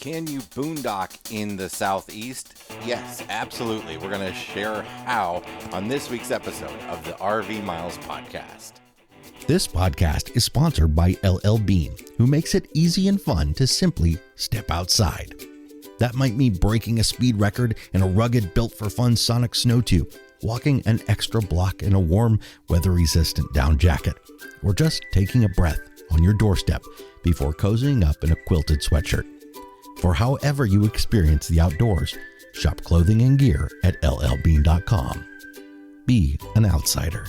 Can you boondock in the Southeast? Yes, absolutely. We're going to share how on this week's episode of the RV Miles podcast. This podcast is sponsored by LL Bean, who makes it easy and fun to simply step outside. That might mean breaking a speed record in a rugged built-for-fun Sonic snow tube, walking an extra block in a warm, weather-resistant down jacket, or just taking a breath on your doorstep before cozying up in a quilted sweatshirt. For however you experience the outdoors, shop clothing and gear at llbean.com. Be an outsider.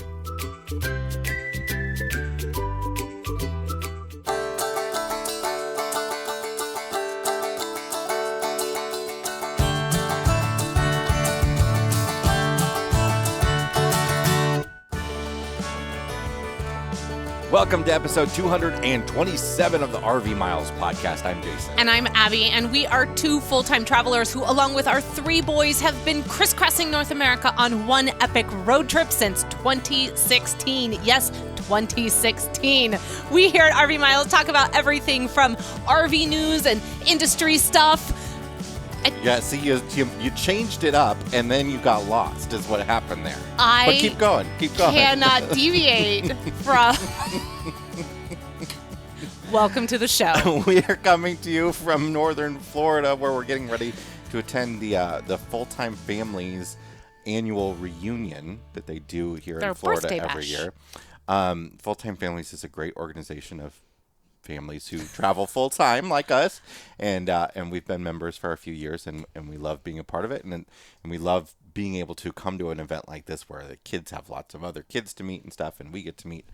Welcome to episode 227 of the RV Miles podcast. I'm Jason. And I'm Abby, and we are two full-time travelers who, along with our three boys, have been crisscrossing North America on one epic road trip since 2016. Yes, 2016. We here at RV Miles talk about everything from RV news and industry stuff. Yeah, see, you changed it up, and then you got lost, is what happened there. But keep going. Cannot deviate from... Welcome to the show. We are coming to you from northern Florida, where we're getting ready to attend the Full-Time Families annual reunion that they do here in Florida every year. Full-Time Families is a great organization of families who travel full time like us, and we've been members for a few years, and we love being a part of it, and we love being able to come to an event like this where the kids have lots of other kids to meet and stuff, and we get to meet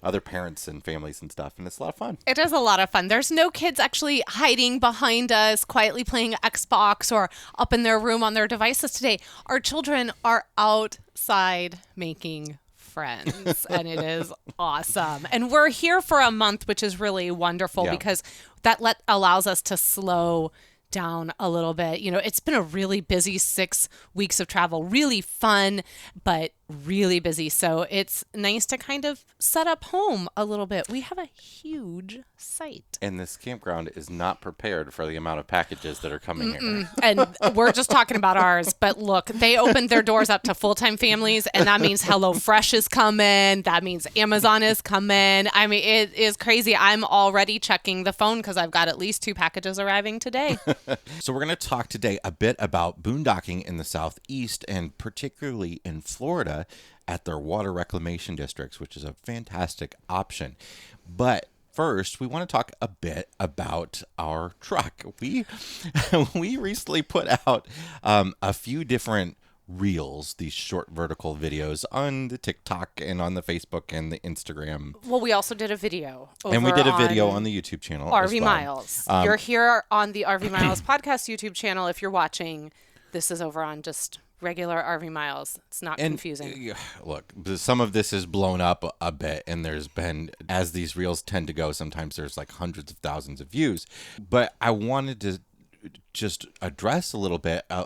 other parents and families and stuff, and it's a lot of fun. It is a lot of fun. There's no kids actually hiding behind us, quietly playing Xbox or up in their room on their devices today. Our children are outside making friends, and it is awesome. And we're here for a month, which is really wonderful because that allows us to slow down a little bit. You know, it's been a really busy 6 weeks of travel, really fun, but really busy. So it's nice to kind of set up home a little bit. We have a huge site. And this campground is not prepared for the amount of packages that are coming here. And we're just talking about ours. But look, they opened their doors up to full-time families, and that means HelloFresh is coming. That means Amazon is coming. I mean, it is crazy. I'm already checking the phone because I've got at least 2 packages arriving today. So we're going to talk today a bit about boondocking in the Southeast, and particularly in Florida at their water reclamation districts, which is a fantastic option. But first, we want to talk a bit about our truck. We recently put out a few different reels, these short vertical videos on the TikTok and on the Facebook and the Instagram. Well, we also did a video. And we did a video on the YouTube channel. RV Miles. You're here on the RV Miles podcast YouTube channel. If you're watching, this is over on just regular RV Miles. It's not confusing. Look, some of this is blown up a bit, and there's been, as these reels tend to go, sometimes there's like hundreds of thousands of views. But I wanted to just address a little bit a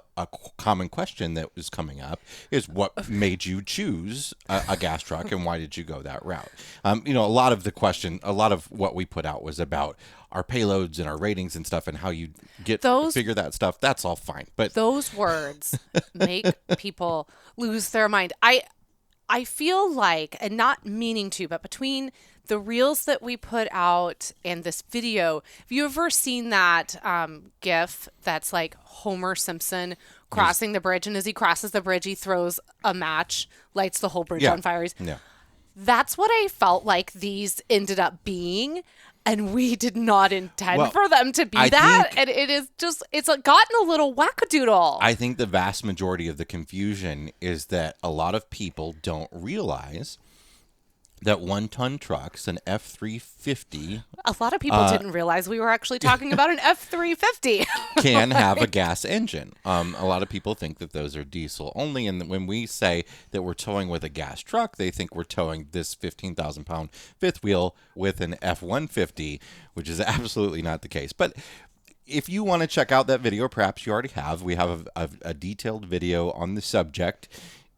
common question that was coming up is what made you choose a gas truck, and why did you go that route? A lot of what we put out was about our payloads and our ratings and stuff, and how you figure that stuff. That's all fine, but those words make people lose their mind. I feel like, and not meaning to, but between the reels that we put out and this video, have you ever seen that GIF that's like Homer Simpson crossing the bridge, and as he crosses the bridge, he throws a match, lights the whole bridge on fire? Yeah. That's what I felt like these ended up being. And we did not intend for them to be that. And it's gotten a little wackadoodle. I think the vast majority of the confusion is that a lot of people don't realize that 1-ton trucks, an F-350... A lot of people didn't realize we were actually talking about an F-350. can have a gas engine. A lot of people think that those are diesel only, and when we say that we're towing with a gas truck, they think we're towing this 15,000-pound fifth wheel with an F-150, which is absolutely not the case. But if you want to check out that video, perhaps you already have, we have a detailed video on the subject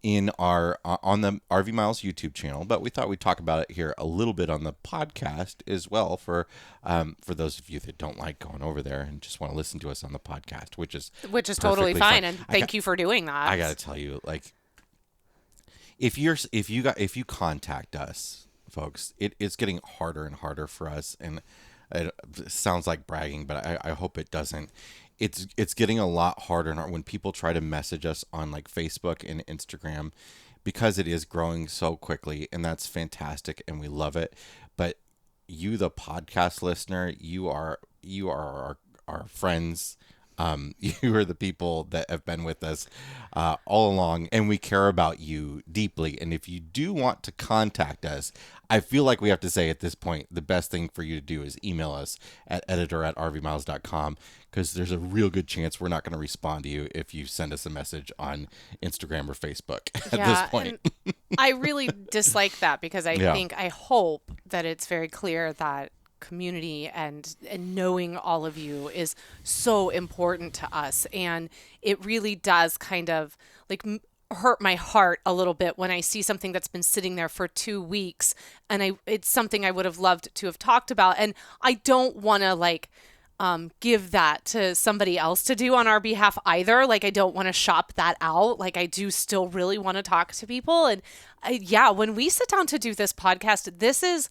on the RV Miles YouTube channel, but we thought we'd talk about it here a little bit on the podcast as well for those of you that don't like going over there and just want to listen to us on the podcast, which is totally fine. And thank you for doing that. I got to tell you, like, if you contact us, folks, it's getting harder and harder for us, and it sounds like bragging, but I hope it doesn't. It's getting a lot harder when people try to message us on like Facebook and Instagram, because it is growing so quickly, and that's fantastic and we love it. But you, the podcast listener, you are our friends. You are the people that have been with us all along, and we care about you deeply. And if you do want to contact us, I feel like we have to say at this point, the best thing for you to do is email us at editor@rvmiles.com, because there's a real good chance we're not going to respond to you if you send us a message on Instagram or Facebook at this point. I really dislike that, because I hope that it's very clear that community and knowing all of you is so important to us, and it really does kind of like hurt my heart a little bit when I see something that's been sitting there for 2 weeks, and it's something I would have loved to have talked about, and I don't want to give that to somebody else to do on our behalf either. Like, I don't want to shop that out. Like, I do still really want to talk to people. And when we sit down to do this podcast, this is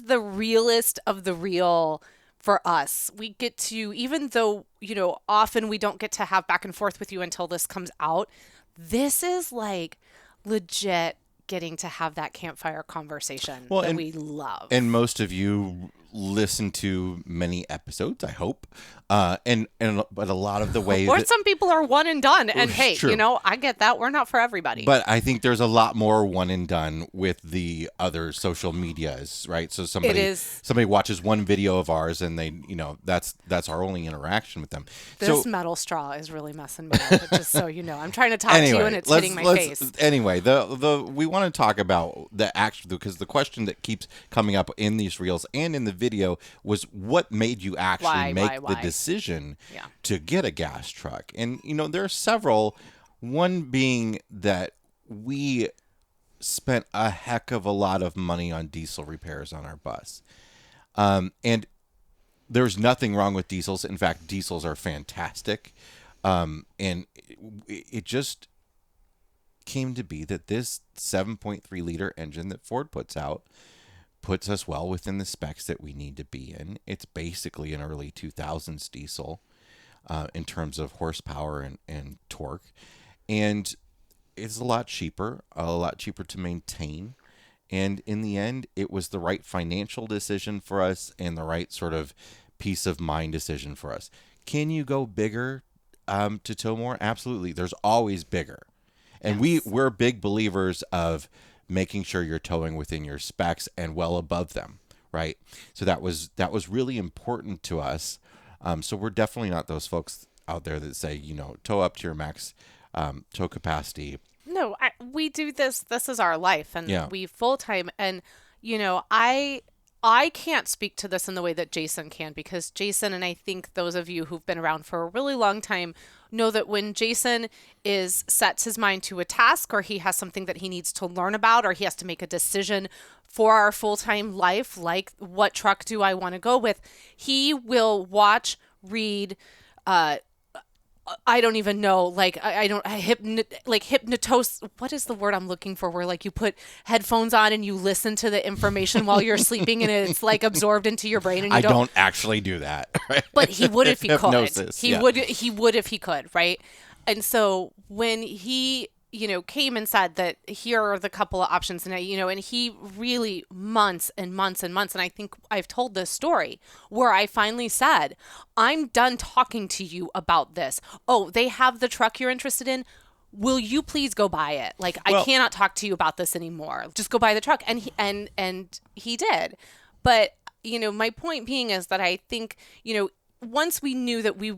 the realest of the real for us. We get to, even though, often we don't get to have back and forth with you until this comes out, this is like legit getting to have that campfire conversation that we love. And most of you listen to many episodes, I hope, but a lot of the ways, or some people are one and done, and hey, true. I get that we're not for everybody. But I think there's a lot more one and done with the other social medias, right? So somebody watches one video of ours, and they, that's our only interaction with them. This metal straw is really messing me up. Just so you know, I'm trying to talk to you, and it's hitting my face. Anyway, we want to talk about the action, because the question that keeps coming up in these reels and in the video was, what made you actually make the decision to get a gas truck? And there are several, one being that we spent a heck of a lot of money on diesel repairs on our bus, and there's nothing wrong with diesels. In fact, diesels are fantastic, and it just came to be that this 7.3 liter engine that Ford puts out puts us well within the specs that we need to be in. It's basically an early 2000s diesel in terms of horsepower and torque. And it's a lot cheaper to maintain. And in the end, it was the right financial decision for us and the right sort of peace of mind decision for us. Can you go bigger to tow more? Absolutely. There's always bigger. And yes. we're big believers of making sure you're towing within your specs and well above them, right? So that was really important to us. So we're definitely not those folks out there that say, tow up to your max tow capacity. No, we do this. This is our life, and we full time. And I can't speak to this in the way that Jason can, because Jason, and I think those of you who've been around for a really long time know that when Jason sets his mind to a task, or he has something that he needs to learn about, or he has to make a decision for our full-time life, like what truck do I want to go with, he will watch, read, I don't even know, hypnotos. What is the word I'm looking for? Where you put headphones on and you listen to the information while you're sleeping, and it's absorbed into your brain. And you don't actually do that. Right? But he would if he Hypnosis, could. He would if he could, right? And so when he came and said that here are the couple of options, and and he really months and months and months, and I think I've told this story where I finally said, I'm done talking to you about this. Oh, they have the truck you're interested in. Will you please go buy it? I cannot talk to you about this anymore. Just go buy the truck. And he did. But, my point being is that I think, once we knew that we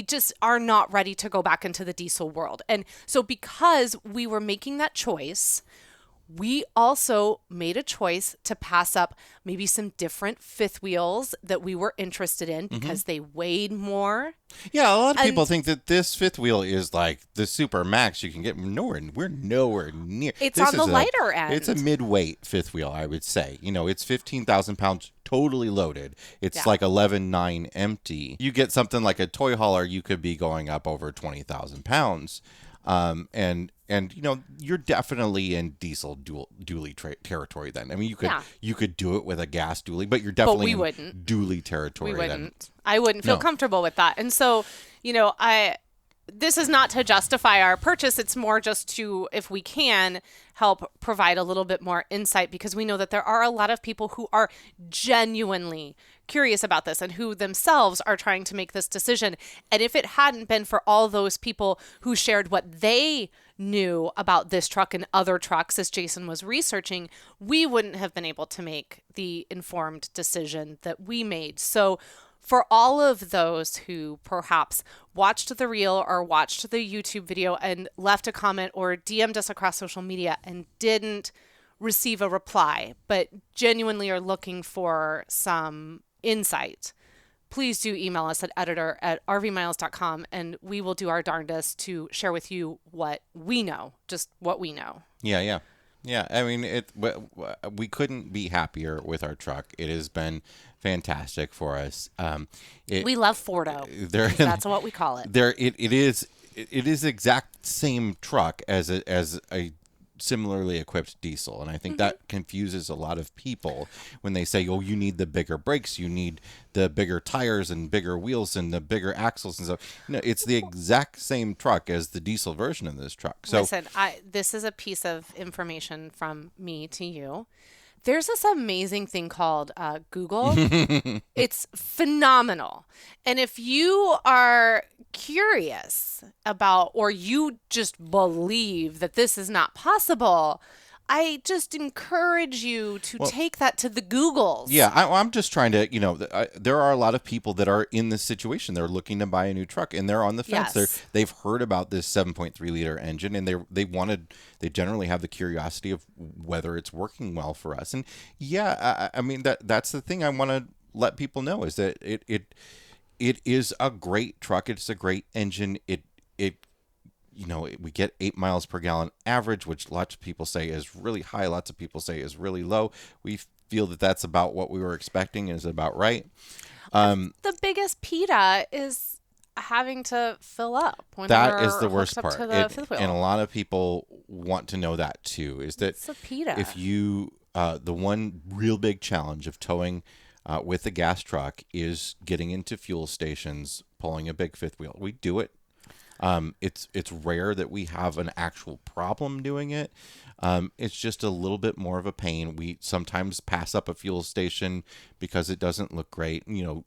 just are not ready to go back into the diesel world. And so because we were making that choice, We also made a choice to pass up maybe some different fifth wheels that we were interested in because they weighed more. Yeah, a lot of people think that this fifth wheel is like the super max you can get. We're nowhere near. It's on the lighter end. It's a mid-weight fifth wheel, I would say. It's 15,000 pounds totally loaded. It's like 11,900 empty. You get something like a toy hauler, you could be going up over 20,000 pounds. And you're definitely in diesel dually territory then. I mean, you could do it with a gas dually, but you're definitely in dually territory. We wouldn't. I wouldn't feel comfortable with that. And so, this is not to justify our purchase. It's more just to, if we can, help provide a little bit more insight, because we know that there are a lot of people who are genuinely curious about this and who themselves are trying to make this decision. And if it hadn't been for all those people who shared what they knew about this truck and other trucks as Jason was researching, we wouldn't have been able to make the informed decision that we made. So for all of those who perhaps watched the reel or watched the YouTube video and left a comment or DM'd us across social media and didn't receive a reply, but genuinely are looking for some insight, please do email us at editor@rvmiles.com, and we will do our darndest to share with you what we know, just what we know. Yeah. I mean, we couldn't be happier with our truck. It has been fantastic for us. We love Fordo. That's what we call it. It is exact same truck as a similarly equipped diesel, and I think that confuses a lot of people when they say, "Oh, you need the bigger brakes, you need the bigger tires and bigger wheels and the bigger axles and stuff." No, it's the exact same truck as the diesel version of this truck. So listen, this is a piece of information from me to you. There's this amazing thing called Google. It's phenomenal. And if you are curious about, or you just believe that this is not possible, I just encourage you to take that to the Googles. Yeah, I'm just trying to, there are a lot of people that are in this situation. They're looking to buy a new truck, and they're on the fence. Yes. They've heard about this 7.3-liter engine, and they generally have the curiosity of whether it's working well for us. And I mean, that's the thing I want to let people know, is that it is a great truck. It's a great engine. We get 8 miles per gallon average, which lots of people say is really high. Lots of people say is really low. We feel that that's about what we were expecting, is about right. The biggest PETA is having to fill up. That is the worst part. And a lot of people want to know that too, is that it's a PETA. If you, the one real big challenge of towing with a gas truck is getting into fuel stations, pulling a big fifth wheel. We do it. It's rare that we have an actual problem doing it. It's just a little bit more of a pain. We sometimes pass up a fuel station because it doesn't look great.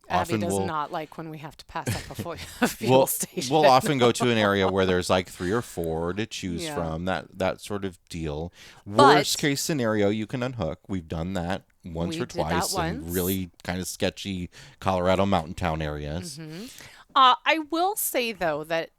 Abby does not like when we have to pass up a fuel station. We'll often go to an area where there's like 3 or 4 to choose from, that sort of deal. Worst case scenario, you can unhook. We've done that once or twice in really kind of sketchy Colorado mountain town areas. Mm-hmm. I will say, though, that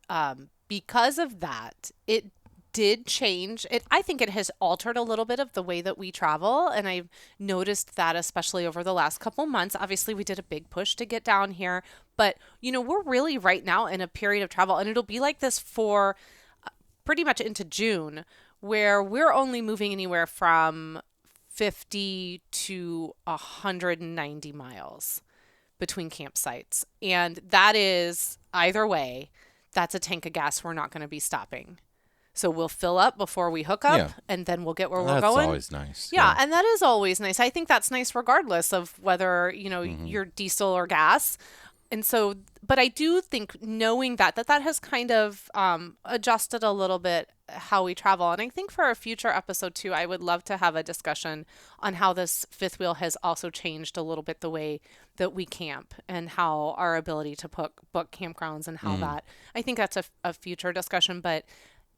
because of that, it did change. I think it has altered a little bit of the way that we travel, and I've noticed that especially over the last couple months. Obviously, we did a big push to get down here, but, we're really right now in a period of travel, and it'll be like this for pretty much into June, where we're only moving anywhere from 50 to 190 miles between campsites. And that is, either way, that's a tank of gas we're not going to be stopping. So we'll fill up before we hook up, and then we'll get where we're going. That's always nice. Yeah, and that is always nice. I think that's nice regardless of whether, you're diesel or gas. And so, but I do think knowing that has kind of adjusted a little bit how we travel. And I think for a future episode too, I would love to have a discussion on how this fifth wheel has also changed a little bit the way that we camp and how our ability to book campgrounds and how that, I think that's a future discussion, but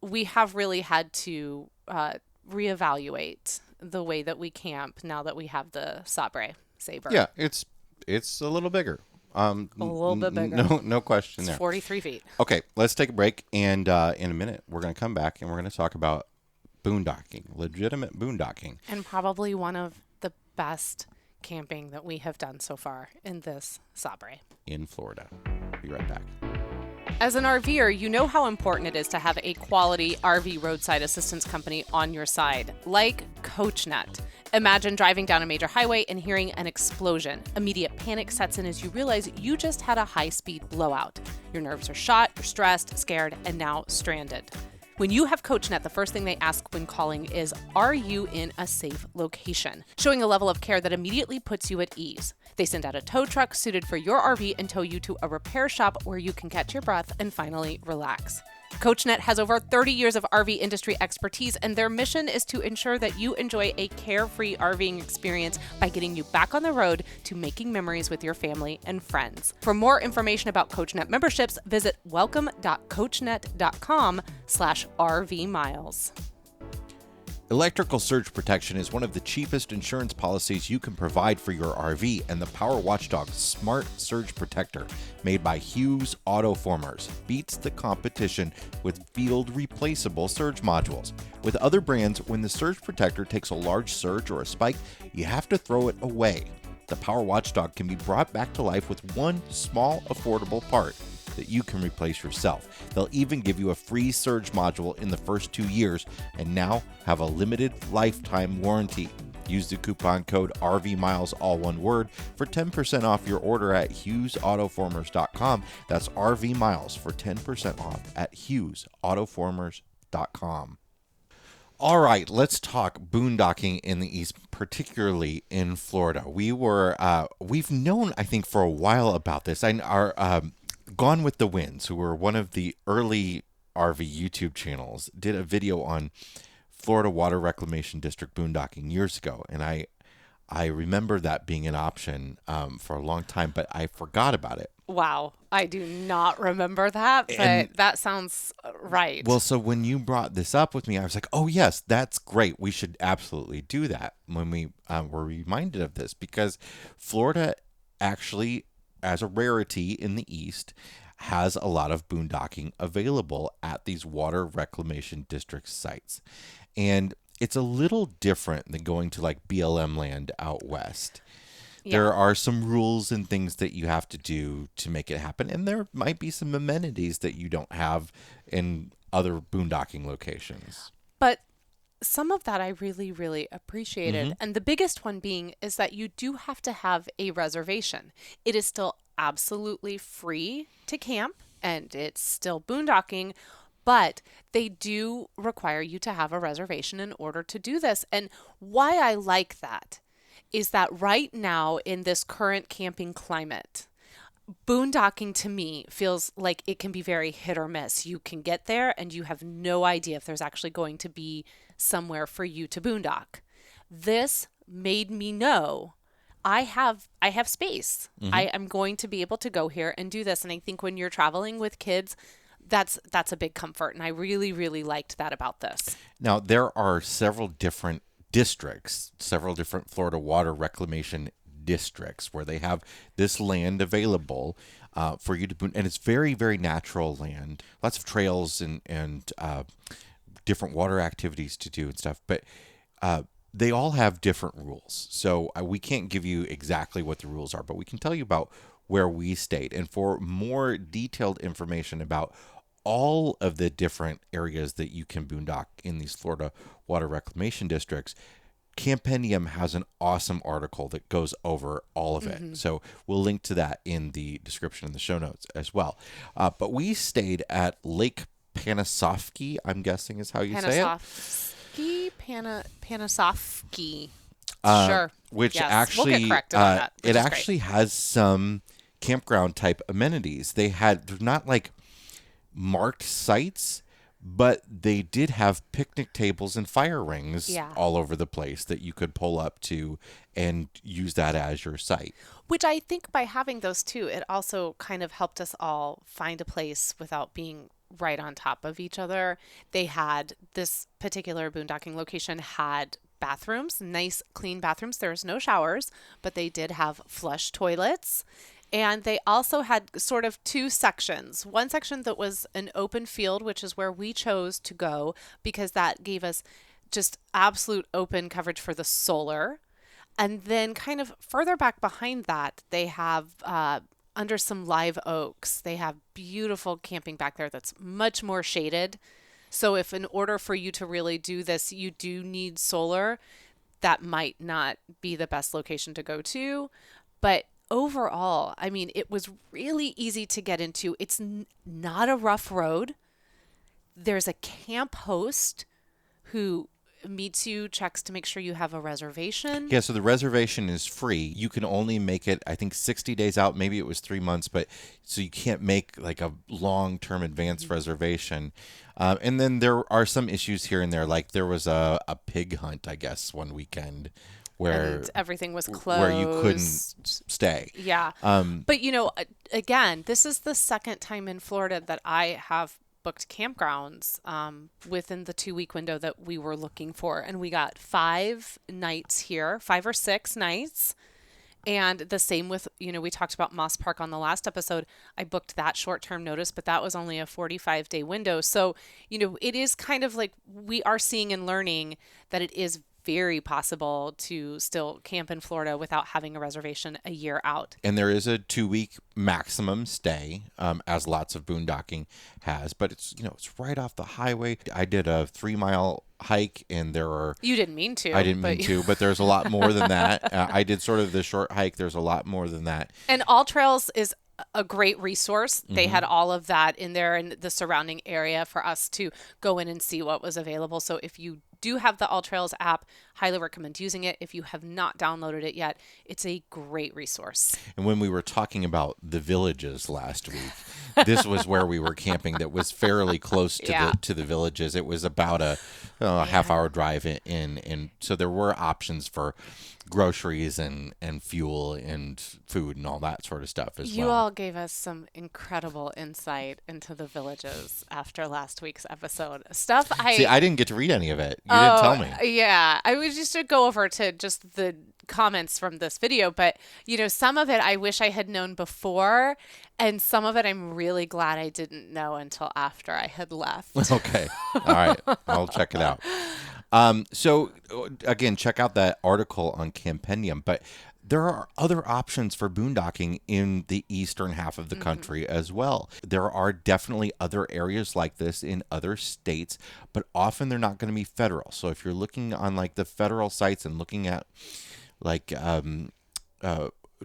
we have really had to reevaluate the way that we camp now that we have the Sabre. Yeah, it's a little bigger. A little bit bigger. No question it's there. 43 feet. Okay, let's take a break, and in a minute, we're going to come back, and we're going to talk about boondocking, legitimate boondocking. And probably one of the best camping that we have done so far in this Sabre. In Florida. Be right back. As an RVer, you know how important it is to have a quality RV roadside assistance company on your side, like Coachnet. Imagine driving down a major highway and hearing an explosion. Immediate panic sets in as you realize you just had a high-speed blowout. Your nerves are shot, you're stressed, scared, and now stranded. When you have Coachnet, the first thing they ask when calling is, are you in a safe location? Showing a level of care that immediately puts you at ease. They send out a tow truck suited for your RV and tow you to a repair shop where you can catch your breath and finally relax. Coachnet has over 30 years of RV industry expertise, and their mission is to ensure that you enjoy a carefree RVing experience by getting you back on the road to making memories with your family and friends. For more information about Coachnet memberships, visit welcome.coachnet.com/RVMiles. Electrical surge protection is one of the cheapest insurance policies you can provide for your RV, and the Power Watchdog Smart Surge Protector, made by Hughes Autoformers, beats the competition with field replaceable surge modules. With other brands, when the surge protector takes a large surge or a spike, you have to throw it away. The Power Watchdog can be brought back to life with one small, affordable part that you can replace yourself. They'll even give you a free surge module in the first 2 years, and now have a limited lifetime warranty. Use the coupon code RVMILES, all one word, for 10% off your order at HughesAutoformers.com. That's RVMILES for 10% off at HughesAutoformers.com. All right, let's talk boondocking in the East, particularly in Florida. We've known, I think, for a while about this. Gone with the Winds, who were one of the early RV YouTube channels, did a video on Florida Water Reclamation District boondocking years ago, and I remember that being an option for a long time, but I forgot about it. Wow, I do not remember that, but that sounds right. Well, so when you brought this up with me, I was like, oh yes, that's great. We should absolutely do that when we were reminded of this, because Florida actually, as a rarity in the East, has a lot of boondocking available at these water reclamation district sites. And it's a little different than going to like BLM land out west. Yeah. There are some rules and things that you have to do to make it happen. And there might be some amenities that you don't have in other boondocking locations. But some of that I really, really appreciated. And the biggest one being is that you do have to have a reservation. It is still absolutely free to camp, and it's still boondocking, but they do require you to have a reservation in order to do this. And why I like that is that right now in this current camping climate, boondocking to me feels like it can be very hit or miss. You can get there and you have no idea if there's actually going to be somewhere for you to boondock. This made me know I have space. I am going to be able to go here and do this. And I think when you're traveling with kids, that's a big comfort. And I really, really liked that about this. Now, there are several different districts, several different Florida water reclamation districts where they have this land available for you to boon. And it's very, very natural land. Lots of trails and different water activities to do and stuff. But they all have different rules. So we can't give you exactly what the rules are, but we can tell you about where we stayed. And for more detailed information about all of the different areas that you can boondock in these Florida water reclamation districts, Campendium has an awesome article that goes over all of it. So we'll link to that in the description in the show notes as well. But we stayed at Lake Panacea, I'm guessing is how you say it. Panacea. Sure. Which yes. actually, we'll get corrected on that, it actually has some campground type amenities. They're not like marked sites, but they did have picnic tables and fire rings all over the place that you could pull up to and use that as your site. Which I think by having those two, it also kind of helped us all find a place without being right on top of each other. They had this particular boondocking location had bathrooms, nice clean bathrooms. There's no showers, but they did have flush toilets. And they also had sort of two sections. One section that was an open field, which is where we chose to go because that gave us just absolute open coverage for the solar. And then kind of further back behind that, they have under some live oaks, they have beautiful camping back there that's much more shaded. So if in order for you to really do this, you do need solar, that might not be the best location to go to. But overall, I mean, it was really easy to get into. It's not a rough road. There's a camp host who meets you, checks to make sure you have a reservation. Yeah, so the reservation is free. You can only make it, I think, 60 days out. Maybe it was 3 months, but so you can't make like a long-term advance reservation. And then there are some issues here and there. Like there was a pig hunt, I guess, one weekend where and everything was closed. Where you couldn't stay. Yeah. But, again, this is the second time in Florida that I have booked campgrounds within the 2-week window that we were looking for. And we got 5 nights here, 5 or 6 nights. And the same with, we talked about Moss Park on the last episode. I booked that short-term notice, but that was only a 45-day window. So, it is kind of like we are seeing and learning that it is very possible to still camp in Florida without having a reservation a year out. And there is a 2-week maximum stay, as lots of boondocking has, but it's right off the highway. I did a 3-mile hike, and there are... You didn't mean to. I didn't mean to, but there's a lot more than that. I did sort of the short hike. There's a lot more than that. And All Trails is a great resource. They had all of that in there in the surrounding area for us to go in and see what was available. So if you do have the All Trails app, highly recommend using it. If you have not downloaded it yet, it's a great resource. And when we were talking about the villages last week, this was where we were camping that was fairly close to the villages. It was about a half-hour drive in, and so there were options for groceries and fuel and food and all that sort of stuff as well. You all gave us some incredible insight into the villages after last week's episode. I didn't get to read any of it. You didn't tell me. Yeah, I was just to go over to just the comments from this video, but some of it I wish I had known before, and some of it I'm really glad I didn't know until after I had left. Okay. All right. I'll check it out. So again, check out that article on Campendium, but there are other options for boondocking in the eastern half of the country as well. There are definitely other areas like this in other states, but often they're not going to be federal. So if you're looking on like the federal sites and looking at like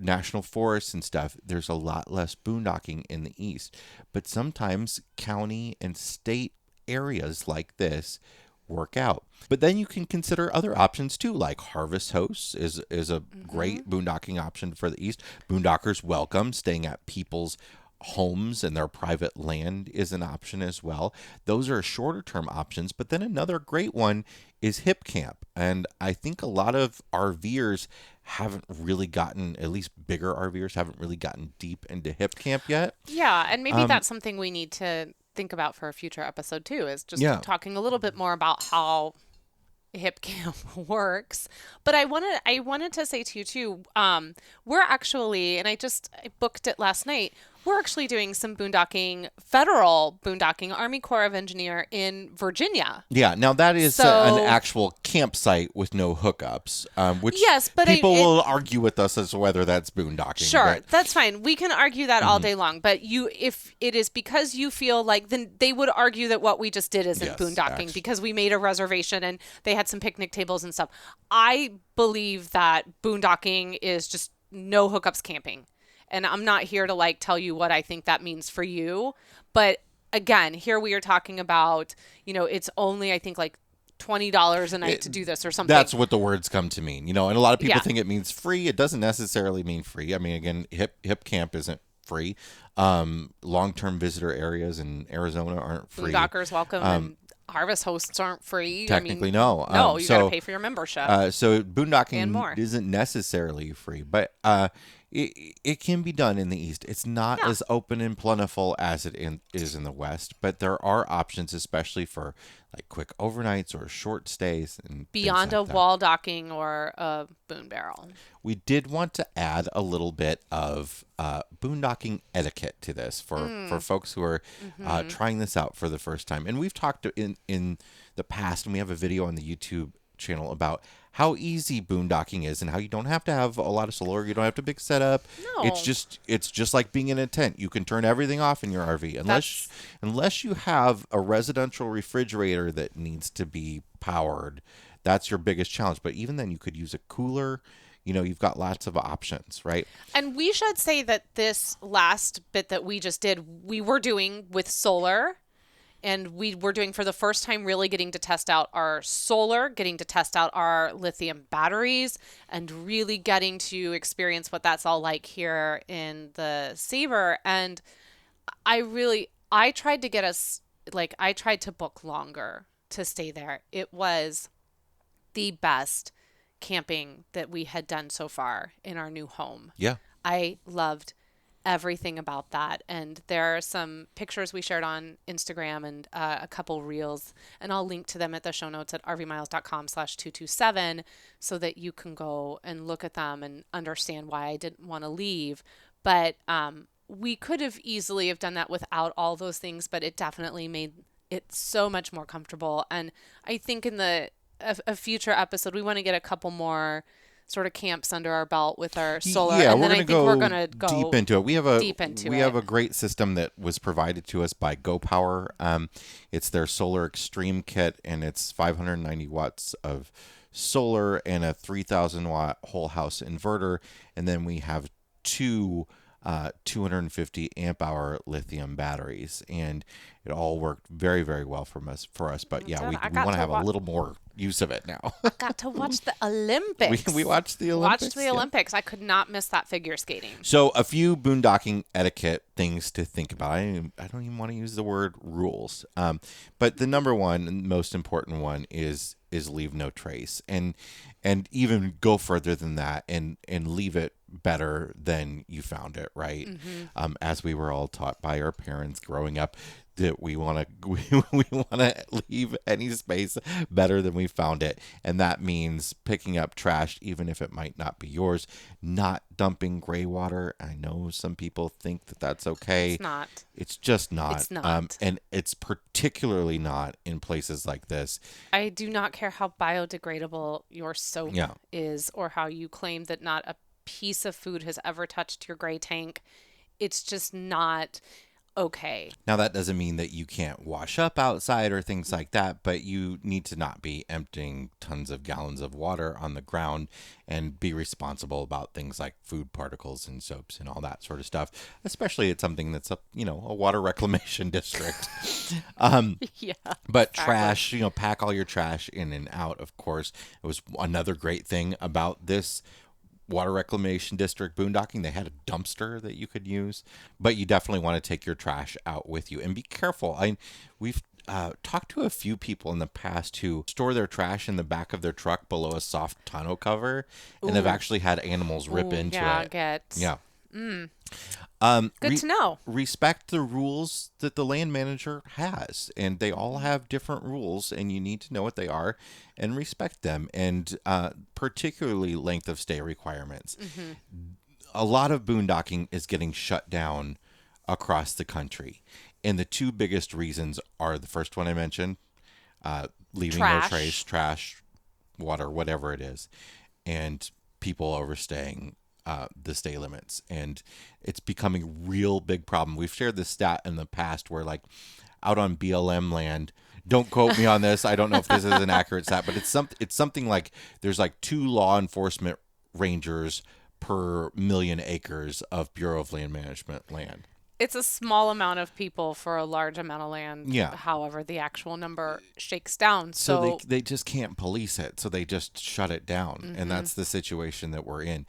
national forests and stuff, there's a lot less boondocking in the east. But sometimes county and state areas like this work out. But then you can consider other options too, like Harvest Hosts is a great boondocking option for the east. Boondockers welcome. Staying at people's homes and their private land is an option as well. Those are shorter term options. But then another great one is Hip Camp. And I think a lot of RVers haven't really gotten, at least bigger RVers haven't really gotten deep into Hip Camp yet. Yeah, and maybe that's something we need to think about for a future episode too, is just talking a little bit more about how Hip Camp works. But I wanted to say to you too, we're actually, and I booked it last night, we're actually doing some boondocking, federal boondocking, Army Corps of Engineer in Virginia. Yeah, now that is an actual campsite with no hookups, which people will argue with us as to whether that's boondocking. Sure, that's fine. We can argue that all day long. But if it is because you feel like, then they would argue that what we just did isn't boondocking because we made a reservation and they had some picnic tables and stuff. I believe that boondocking is just no hookups camping. And I'm not here to tell you what I think that means for you. But again, here we are talking about, it's only, I think $20 a night to do this or something. That's what the words come to mean, and a lot of people think it means free. It doesn't necessarily mean free. I mean, again, hip camp isn't free. Long-term visitor areas in Arizona aren't free. Boondockers welcome and Harvest Hosts aren't free. Technically, no. You got to pay for your membership. So boondocking isn't necessarily free, but It can be done in the East. It's not as open and plentiful as is in the West, but there are options, especially for like quick overnights or short stays and beyond things a like that. wall docking or a boon barrel. We did want to add a little bit of boondocking etiquette to this for folks who are trying this out for the first time. And we've talked in the past, and we have a video on the YouTube channel about how easy boondocking is and how you don't have to have a lot of solar. You don't have to big setup. No. It's just like being in a tent. You can turn everything off in your RV unless you have a residential refrigerator that needs to be powered. That's your biggest challenge. But even then, you could use a cooler. You've got lots of options, right? And we should say that this last bit that we just did, we were doing with solar. And we were doing for the first time really getting to test out our solar, getting to test out our lithium batteries, and really getting to experience what that's all like here in the Sabre. And I tried to get us, I tried to book longer to stay there. It was the best camping that we had done so far in our new home. Yeah. I loved everything about that. And there are some pictures we shared on Instagram and a couple reels, and I'll link to them at the show notes at rvmiles.com/227 so that you can go and look at them and understand why I didn't want to leave. But we could have easily have done that without all those things, but it definitely made it so much more comfortable. And I think in a future episode, we want to get a couple more sort of camps under our belt with our solar. Yeah, and we're then going to go go deep into it. We have it. a great system that was provided to us by GoPower. It's their Solar Extreme kit, and it's 590 watts of solar and a 3,000 watt whole house inverter. And then we have two 250 amp hour lithium batteries, and it all worked very, very well for us. But yeah, we want to have a little more use of it now. I got to watch the Olympics. We watched the Olympics. Olympics. I could not miss that figure skating. So a few boondocking etiquette things to think about. I don't even want to use the word rules. But the number one and most important one is leave no trace, and even go further than that and leave it better than you found it, right? Mm-hmm. As we were all taught by our parents growing up, that we want to leave any space better than we found it, and that means picking up trash even if it might not be yours, not dumping gray water. I know some people think that that's okay. It's not. It's just not. It's not. And it's particularly not in places like this. I do not care how biodegradable your soap is, or how you claim that not a piece of food has ever touched your gray tank. It's just not okay. Now, that doesn't mean that you can't wash up outside or things like that, but you need to not be emptying tons of gallons of water on the ground, and be responsible about things like food particles and soaps and all that sort of stuff, especially at something that's a water reclamation district. Yeah. But exactly. Trash, pack all your trash in and out, of course. It was another great thing about this water reclamation district boondocking. They had a dumpster that you could use, but you definitely want to take your trash out with you and be careful. We've talked to a few people in the past who store their trash in the back of their truck below a soft tonneau cover, and have actually had animals rip into it. Yeah. Good to know. Respect the rules that the land manager has, and they all have different rules, and you need to know what they are and respect them, and particularly length of stay requirements. Mm-hmm. A lot of boondocking is getting shut down across the country, and the two biggest reasons are the first one I mentioned, leaving no trace, trash, water, whatever it is, and people overstaying the stay limits. And it's becoming a real big problem. We've shared this stat in the past where, like, out on BLM land, don't quote me on this, I don't know if this is an accurate stat, but it's something like there's like 2 law enforcement rangers per million acres of Bureau of Land Management land. It's a small amount of people for a large amount of land. Yeah. However, the actual number shakes down. So they just can't police it. So they just shut it down. Mm-hmm. And that's the situation that we're in.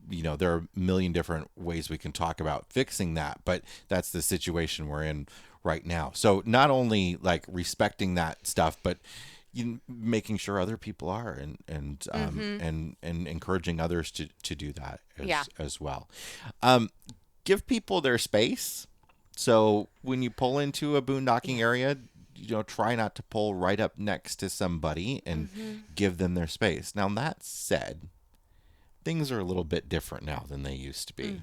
There are a million different ways we can talk about fixing that, but that's the situation we're in right now. So not only like respecting that stuff, but making sure other people are, and encouraging others to do that as well. Give people their space. So when you pull into a boondocking area, try not to pull right up next to somebody, and give them their space. Now, that said, things are a little bit different now than they used to be.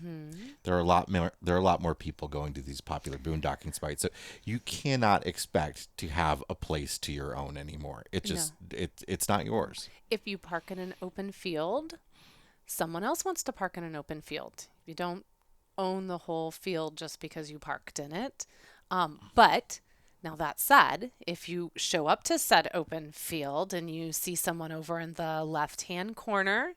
There are a lot more people going to these popular boondocking spots. So you cannot expect to have a place to your own anymore. It's not yours. If you park in an open field, someone else wants to park in an open field. You don't own the whole field just because you parked in it. But now that said, if you show up to said open field and you see someone over in the left-hand corner,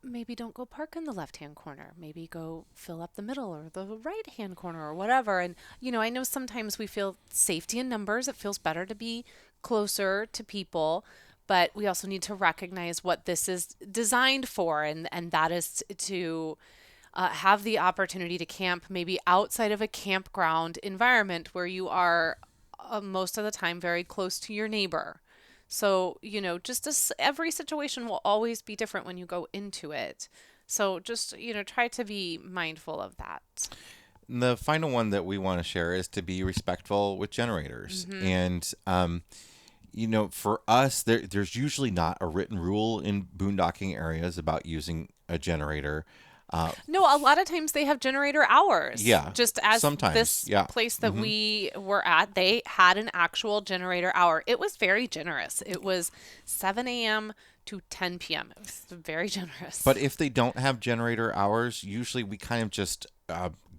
maybe don't go park in the left-hand corner. Maybe go fill up the middle or the right-hand corner or whatever. And, I know sometimes we feel safety in numbers. It feels better to be closer to people, but we also need to recognize what this is designed for. And that is to have the opportunity to camp maybe outside of a campground environment where you are most of the time very close to your neighbor. So, just as every situation will always be different when you go into it. So just, try to be mindful of that. The final one that we want to share is to be respectful with generators. And, for us, there's usually not a written rule in boondocking areas about using a generator. No, a lot of times they have generator hours. Yeah. Just as sometimes, this place that we were at, they had an actual generator hour. It was very generous. It was 7 a.m. to 10 p.m. It was very generous. But if they don't have generator hours, usually we kind of just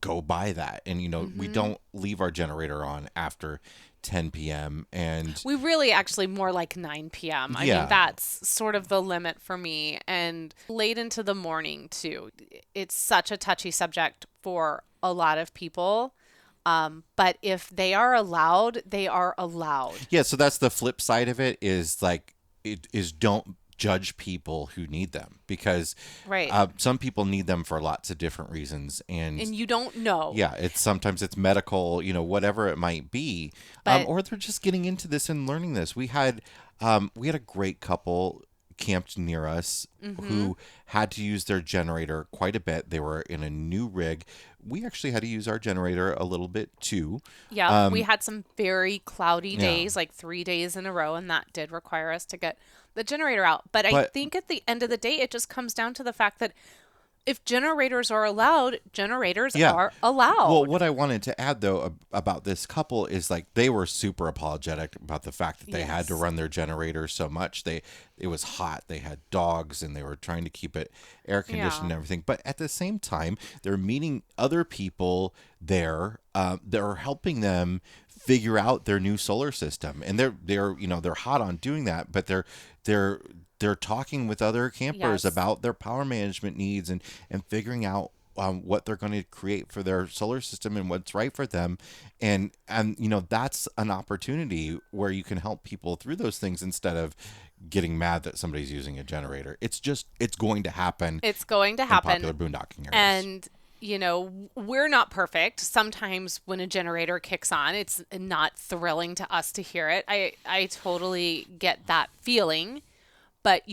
go by that. And, we don't leave our generator on after 10 p.m. and we really actually more like 9 p.m. I mean, that's sort of the limit for me. And late into the morning too. It's such a touchy subject for a lot of people. But if they are allowed, they are allowed. Yeah. So that's the flip side of it is don't judge people who need them, because some people need them for lots of different reasons, and you don't know. Yeah, sometimes it's medical, whatever it might be, or they're just getting into this and learning this. We had a great couple camped near us who had to use their generator quite a bit. They were in a new rig. We actually had to use our generator a little bit too. Yeah, we had some very cloudy days, like 3 days in a row, and that did require us to get the generator out. But I think at the end of the day, it just comes down to the fact that if generators are allowed, generators are allowed. Well, what I wanted to add, though, about this couple is they were super apologetic about the fact that they had to run their generator so much. It was hot. They had dogs, and they were trying to keep it air conditioned and everything. But at the same time, they're meeting other people there that are helping them figure out their new solar system, and they're hot on doing that, but they're talking with other campers about their power management needs and figuring out what they're going to create for their solar system and what's right for them. And that's an opportunity where you can help people through those things instead of getting mad that somebody's using a generator. It's going to happen. It's going to happen in popular boondocking areas. And we're not perfect. Sometimes when a generator kicks on, it's not thrilling to us to hear it. I totally get that feeling. But,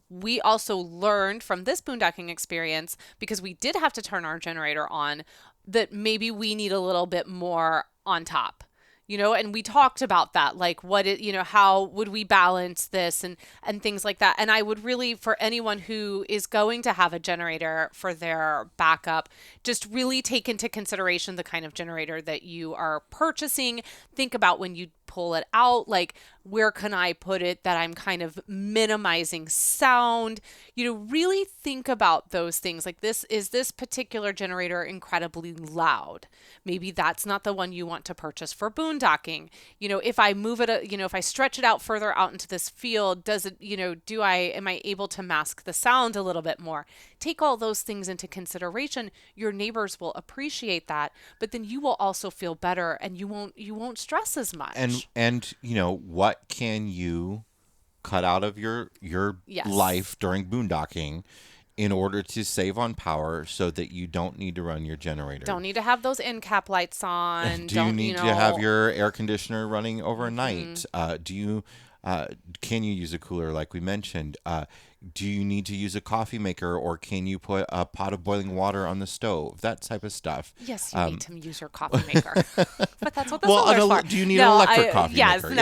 we also learned from this boondocking experience, because we did have to turn our generator on, that maybe we need a little bit more on top. And we talked about that, like how would we balance this and things like that. And I would really, for anyone who is going to have a generator for their backup, just really take into consideration the kind of generator that you are purchasing. Think about when you pull it out, like, where can I put it that I'm kind of minimizing sound? Really think about those things. Like, is this particular generator incredibly loud? Maybe that's not the one you want to purchase for boondocking. If I move it, if I stretch it out further out into this field, does it, am I able to mask the sound a little bit more? Take all those things into consideration. Your neighbors will appreciate that, but then you will also feel better, and you won't stress as much. And what can you cut out of your life during boondocking in order to save on power so that you don't need to run your generator? Don't need to have those end cap lights on. Do you need to have your air conditioner running overnight? Do you Can you use a cooler like we mentioned? Do you need to use a coffee maker, or can you put a pot of boiling water on the stove? That type of stuff. Yes, you need to use your coffee maker. But that's what the solar's for. Do you need an electric coffee maker?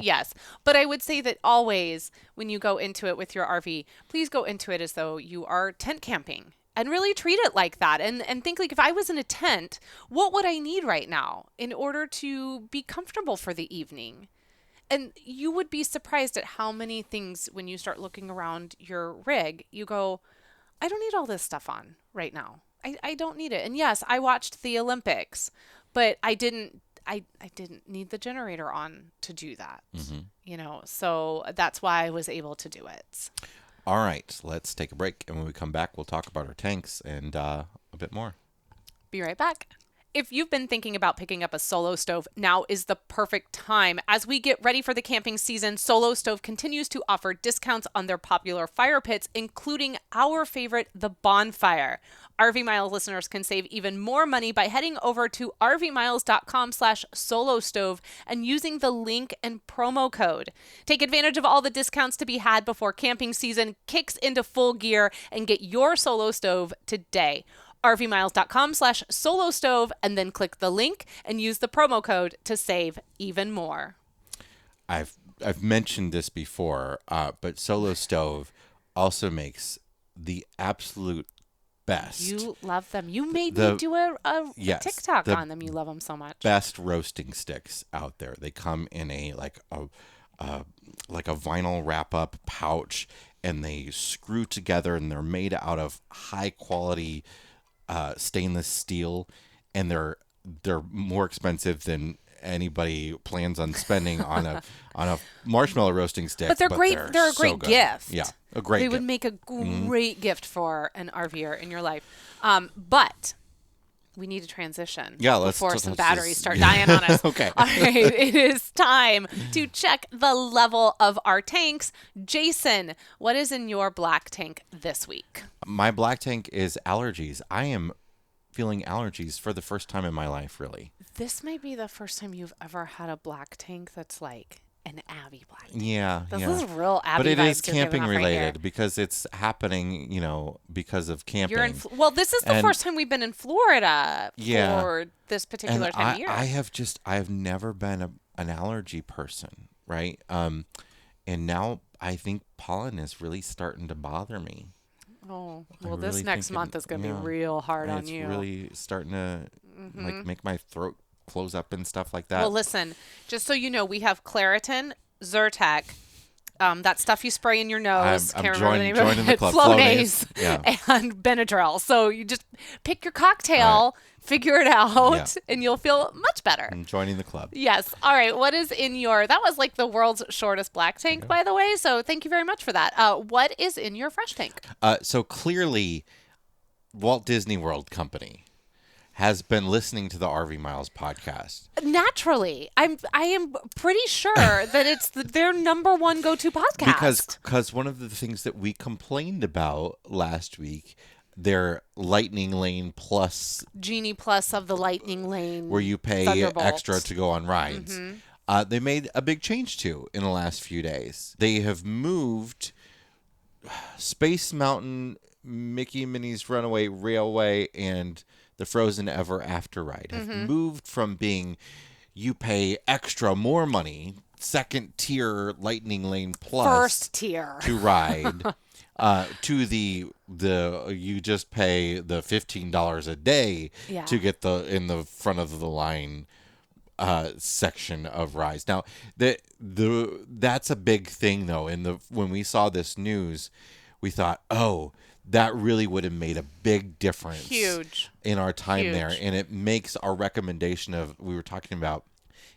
Yes. But I would say that always when you go into it with your RV, please go into it as though you are tent camping. And really treat it like that. And think like, if I was in a tent, what would I need right now in order to be comfortable for the evening? And you would be surprised at how many things, when you start looking around your rig, you go, I don't need all this stuff on right now. I don't need it. And yes, I watched the Olympics, but I didn't need the generator on to do that. So that's why I was able to do it. All right, let's take a break. And when we come back, we'll talk about our tanks and a bit more. Be right back. If you've been thinking about picking up a Solo Stove, now is the perfect time. As we get ready for the camping season, Solo Stove continues to offer discounts on their popular fire pits, including our favorite, the Bonfire. RV Miles listeners can save even more money by heading over to rvmiles.com/solostove and using the link and promo code. Take advantage of all the discounts to be had before camping season kicks into full gear and get your Solo Stove today. rvmiles.com/solostove and then click the link and use the promo code to save even more. I've mentioned this before, but Solo Stove also makes the absolute best. You love them. You made me do a TikTok on them. You love them so much. Best roasting sticks out there. They come in a vinyl wrap up pouch, and they screw together, and they're made out of high quality stainless steel, and they're more expensive than anybody plans on spending on a marshmallow roasting stick. But they're great. They're a great gift. Yeah, a great gift. They would make a great gift for an RVer in your life. But we need to transition before some batteries start dying on us. Okay. All right. It is time to check the level of our tanks. Jason, what is in your black tank this week? My black tank is allergies. I am feeling allergies for the first time in my life, really. This might be the first time you've ever had a black tank that's like an Abby black tank. Yeah. This is real Abby. But it is camping related right, because it's happening, because of camping. This is the first time we've been in Florida for this particular time of year. I have never been an allergy person, right? And now I think pollen is really starting to bother me. Oh, well, this next month is going to be real hard on you. It's really starting to make my throat close up and stuff like that. Well, listen, just so you know, we have Claritin, Zyrtec, that stuff you spray in your nose. I'm joining the club. Flonase, and Benadryl. So you just pick your cocktail, figure it out, and you'll feel much better. I'm joining the club. Yes. All right. What is in your... That was like the world's shortest black tank, by the way. So thank you very much for that. What is in your fresh tank? So clearly, Walt Disney World Company has been listening to the RV Miles podcast. Naturally. I am pretty sure that it's their number one go-to podcast. Because one of the things that we complained about last week, their Lightning Lane Plus. Genie Plus of the Lightning Lane. Where you pay Thunderbolt. extra to go on rides. Mm-hmm. They made a big change to in the last few days. They have moved Space Mountain, Mickey and Minnie's Runaway Railway, and the Frozen Ever After ride have moved from being you pay extra more money, second tier Lightning Lane Plus, first tier to ride, to the you just pay the $15 a day to get in the front of the line section of rides. Now that's a big thing though. When we saw this news, we thought, oh, that really would have made a big difference. Huge. In our time there. And it makes our recommendation we were talking about,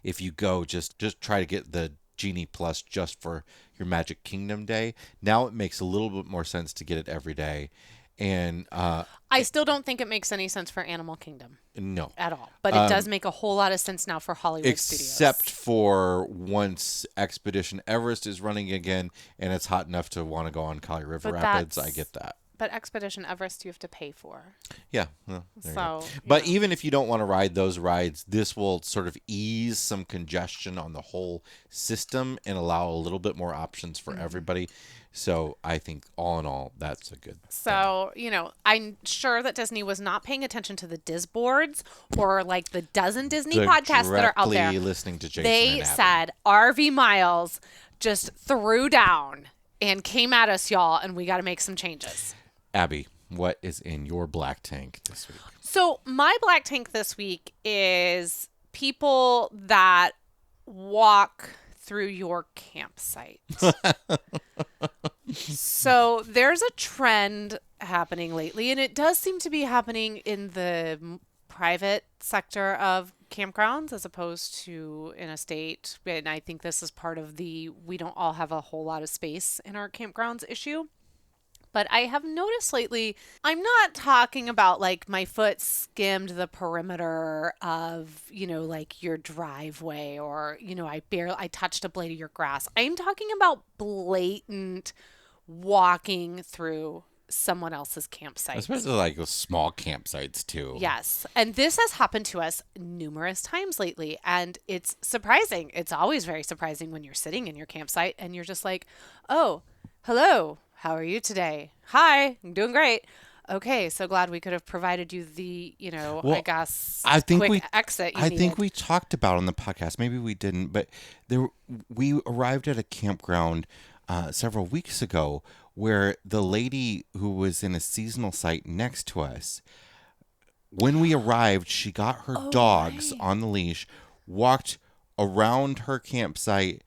if you go, just try to get the Genie Plus just for your Magic Kingdom day. Now it makes a little bit more sense to get it every day. And I still don't think it makes any sense for Animal Kingdom. No. At all. But it does make a whole lot of sense now for Hollywood Studios. Except for once Expedition Everest is running again and it's hot enough to want to go on Kali River Rapids. I get that. But Expedition Everest you have to pay for. Yeah. Well, so, but even if you don't want to ride those rides, this will sort of ease some congestion on the whole system and allow a little bit more options for everybody. So I think all in all, that's a good thing. I'm sure that Disney was not paying attention to the Diz boards or like the dozen Disney podcasts that are out there. Listening to Jason they and said RVMILES just threw down and came at us, y'all, and we got to make some changes. Abby, what is in your black tank this week? So my black tank this week is people that walk through your campsite. So there's a trend happening lately, and it does seem to be happening in the private sector of campgrounds as opposed to in a state. And I think this is part of the we don't all have a whole lot of space in our campgrounds issue. But I have noticed lately, I'm not talking about like my foot skimmed the perimeter of, like your driveway or, I touched a blade of your grass. I'm talking about blatant walking through someone else's campsite. Especially like small campsites too. Yes. And this has happened to us numerous times lately. And it's surprising. It's always very surprising when you're sitting in your campsite and you're just like, oh, hello. How are you today? Hi, I'm doing great. Okay, so glad we could have provided you the, quick exit. I think we talked about on the podcast. Maybe we didn't, but we arrived at a campground several weeks ago where the lady who was in a seasonal site next to us, when we arrived, she got her dogs on the leash, walked around her campsite.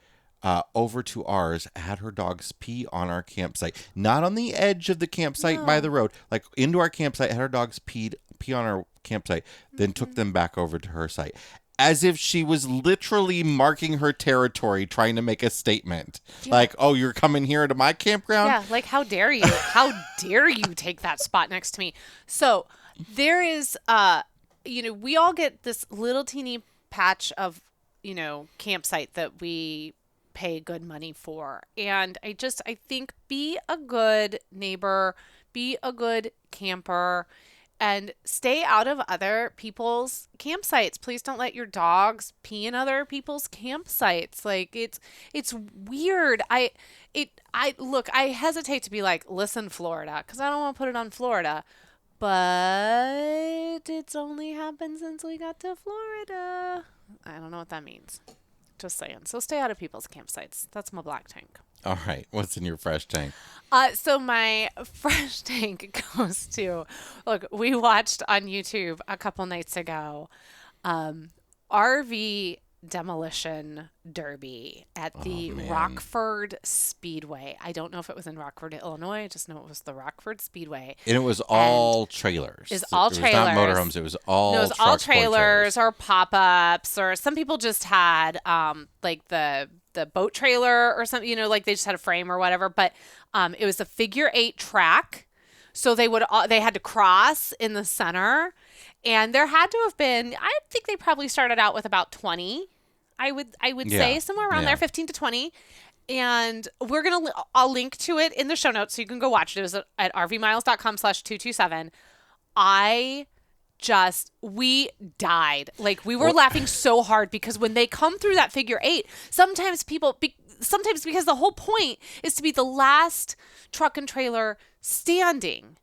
Over to ours, had her dogs pee on our campsite. Not on the edge of the campsite by the road, like into our campsite, had her dogs pee on our campsite, then took them back over to her site. As if she was literally marking her territory, trying to make a statement. Yeah. Like, oh, you're coming here to my campground? Yeah, like, how dare you? How dare you take that spot next to me? So there is, we all get this little teeny patch of, campsite that we pay good money for. And I think be a good neighbor, be a good camper, and stay out of other people's campsites. Please don't let your dogs pee in other people's campsites. Like it's weird. I hesitate to be like, listen, Florida, because I don't want to put it on Florida. But it's only happened since we got to Florida. I don't know what that means. Just saying. So stay out of people's campsites. That's my black tank. All right. What's in your fresh tank? So my fresh tank goes to, look, we watched on YouTube a couple nights ago, RV demolition derby at the Rockford Speedway. I don't know if it was in Rockford, Illinois. I just know it was the Rockford Speedway. And it was all trailers. It was all trailers. It was not motorhomes. It was all No, it was all trailers or pop-ups, or some people just had like the boat trailer or something, like they just had a frame or whatever. But it was a figure 8 track. So they had to cross in the center. And there had to have been, I think they probably started out with about 20. I would say somewhere around there, 15 to 20. And I'll link to it in the show notes so you can go watch it. It was at rvmiles.com/227. We died. Like, we were laughing so hard because when they come through that figure 8, sometimes because the whole point is to be the last truck and trailer standing.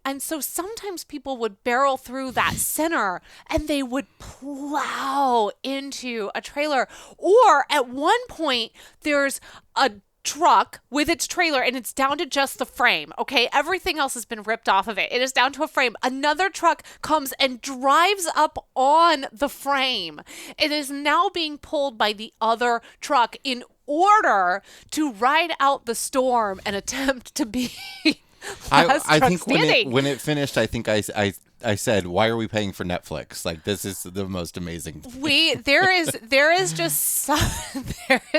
And so sometimes people would barrel through that center and they would plow into a trailer. Or at one point, there's a truck with its trailer and it's down to just the frame. Okay, everything else has been ripped off of it. It is down to a frame. Another truck comes and drives up on the frame. It is now being pulled by the other truck in order to ride out the storm and attempt to be I think when it finished, I think I said, why are we paying for Netflix? Like, this is the most amazing thing. There is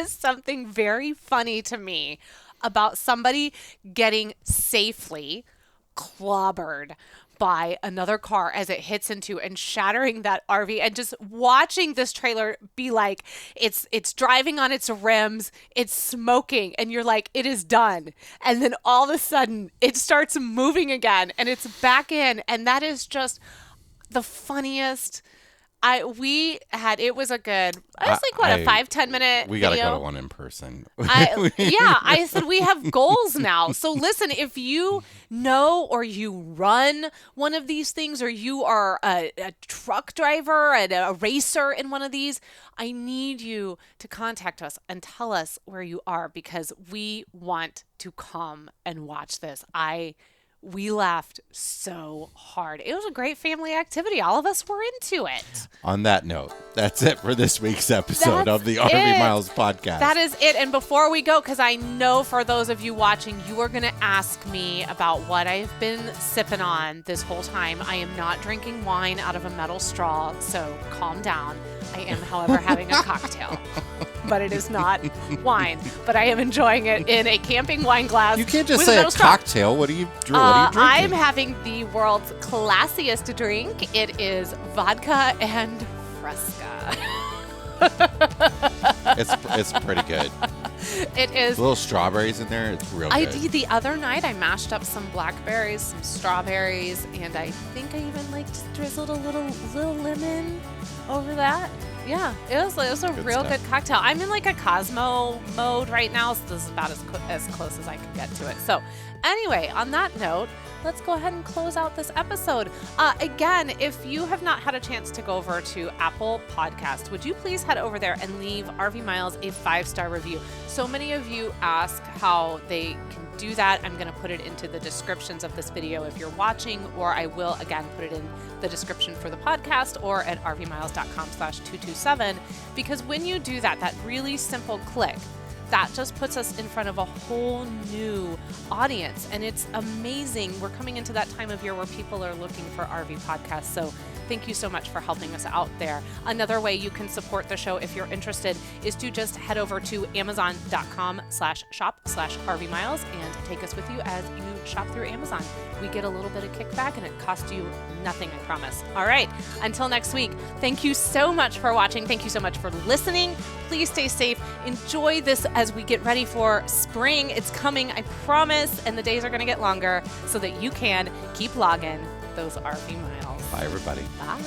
something very funny to me about somebody getting safely clobbered by another car as it hits into and shattering that RV, and just watching this trailer be like, it's driving on its rims, it's smoking, and you're like, it is done. And then all of a sudden it starts moving again and it's back in. And that is just the funniest. It was a good, I was like, a 5-10 minute We got to go to one in person. I said we have goals now. So listen, if you know or you run one of these things, or you are a truck driver and a racer in one of these, I need you to contact us and tell us where you are, because we want to come and watch this. We laughed so hard. It was a great family activity. All of us were into it. On that note, that's it for this week's episode of the RV Miles podcast. That is it. And before we go, because I know for those of you watching, you are going to ask me about what I've been sipping on this whole time. I am not drinking wine out of a metal straw, so calm down. I am, however, having a cocktail. But it is not wine. But I am enjoying it in a camping wine glass. You can't just say a cocktail. What are you drinking? I'm having the world's classiest drink. It is vodka and Fresca. It's pretty good. It is. Little strawberries in there. It's real good. The other night I mashed up some blackberries, some strawberries, and I think I even drizzled a little lemon over that. Yeah, it was a real good cocktail. I'm in a Cosmo mode right now, so this is about as close as I can get to it. So anyway, on that note, let's go ahead and close out this episode. Again, if you have not had a chance to go over to Apple Podcast, would you please head over there and leave RV Miles a 5-star review? So many of you ask how they can do that. I'm going to put it into the descriptions of this video if you're watching, or I will again put it in the description for the podcast or at rvmiles.com/227, because when you do that, that really simple click, that just puts us in front of a whole new audience. And it's amazing. We're coming into that time of year where people are looking for RV podcasts. So thank you so much for helping us out there. Another way you can support the show if you're interested is to just head over to amazon.com/shop/RVMiles and take us with you as you shop through Amazon. We get a little bit of kickback and it costs you nothing, I promise. All right. Until next week, thank you so much for watching. Thank you so much for listening. Please stay safe. Enjoy this as we get ready for spring. It's coming, I promise, and the days are going to get longer so that you can keep logging those RV miles. Bye, everybody. Bye.